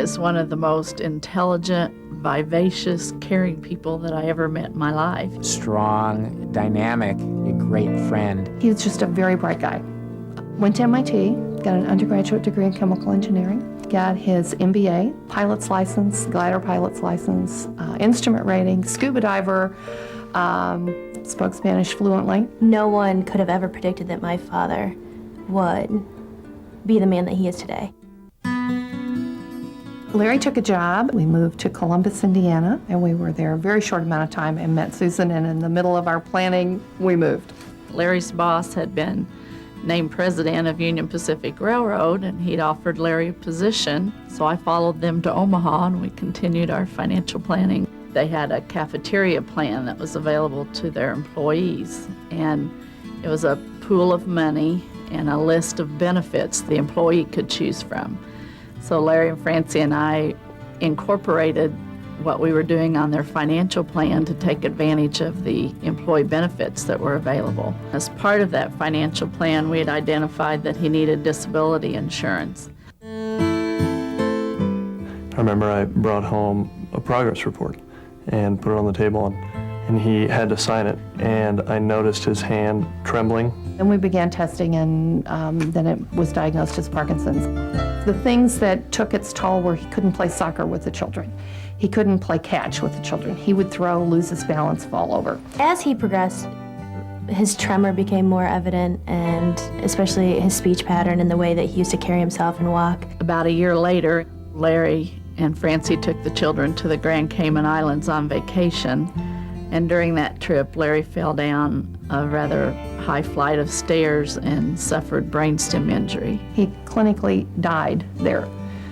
is one of the most intelligent, vivacious, caring people that I ever met in my life. Strong, dynamic, a great friend. He was just a very bright guy. Went to MIT, got an undergraduate degree in chemical engineering, got his MBA, pilot's license, glider pilot's license, instrument rating, scuba diver, spoke Spanish fluently. No one could have ever predicted that my father would be the man that he is today. Larry took a job. We moved to Columbus, Indiana, and we were there a very short amount of time and met Susan, and in the middle of our planning, we moved. Larry's boss had been named president of Union Pacific Railroad, and he'd offered Larry a position. So I followed them to Omaha, and we continued our financial planning. They had a cafeteria plan that was available to their employees, and it was a pool of money and a list of benefits the employee could choose from. So Larry and Francie and I incorporated what we were doing on their financial plan to take advantage of the employee benefits that were available. As part of that financial plan, we had identified that he needed disability insurance. I remember I brought home a progress report and put it on the table, and he had to sign it, and I noticed his hand trembling. Then we began testing, and then it was diagnosed as Parkinson's. The things that took its toll were he couldn't play soccer with the children. He couldn't play catch with the children. He would throw, lose his balance, fall over. As he progressed, his tremor became more evident, and especially his speech pattern and the way that he used to carry himself and walk. About a year later, Larry and Francie took the children to the Grand Cayman Islands on vacation, and during that trip, Larry fell down a rather high flight of stairs and suffered brainstem injury. He clinically died there.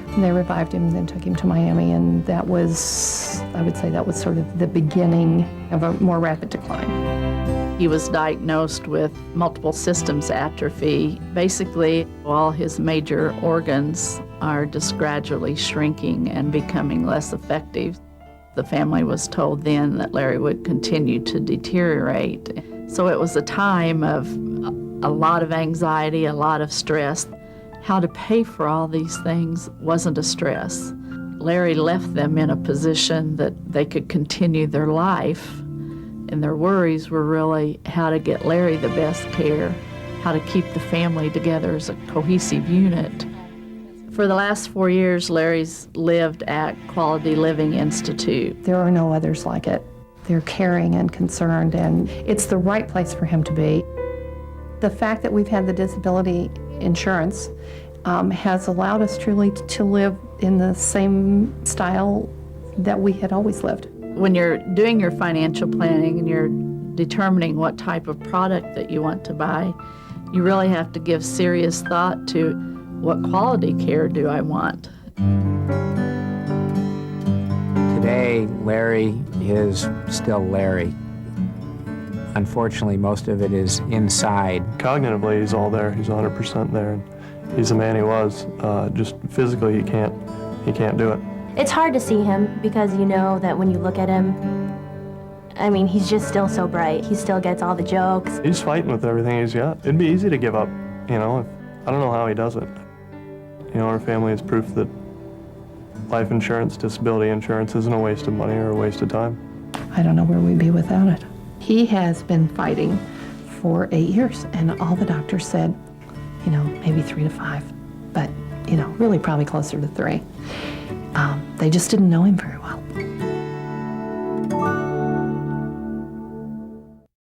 And they revived him and then took him to Miami, and that was, I would say, that was sort of the beginning of a more rapid decline. He was diagnosed with multiple systems atrophy. Basically, all his major organs are just gradually shrinking and becoming less effective. The family was told then that Larry would continue to deteriorate. So it was a time of a lot of anxiety, a lot of stress. How to pay for all these things wasn't a stress. Larry left them in a position that they could continue their life, and their worries were really how to get Larry the best care, how to keep the family together as a cohesive unit. For the last 4 years, Larry's lived at Quality Living Institute. There are no others like it. They're caring and concerned, and it's the right place for him to be. The fact that we've had the disability insurance has allowed us truly to live in the same style that we had always lived. When you're doing your financial planning and you're determining what type of product that you want to buy, you really have to give serious thought to what quality care do I want. Today, Larry is still Larry. Unfortunately, most of it is inside. Cognitively, he's all there. He's 100% there. And he's the man he was. Just physically, he can't do it. It's hard to see him because you know that when you look at him, I mean, he's just still so bright. He still gets all the jokes. He's fighting with everything he's got. It'd be easy to give up, you know. I don't know how he does it. You know, our family is proof that life insurance, disability insurance isn't a waste of money or a waste of time. I don't know where we'd be without it. He has been fighting for 8 years, and all the doctors said, you know, maybe 3 to 5, but, you know, really probably closer to 3. They just didn't know him very well.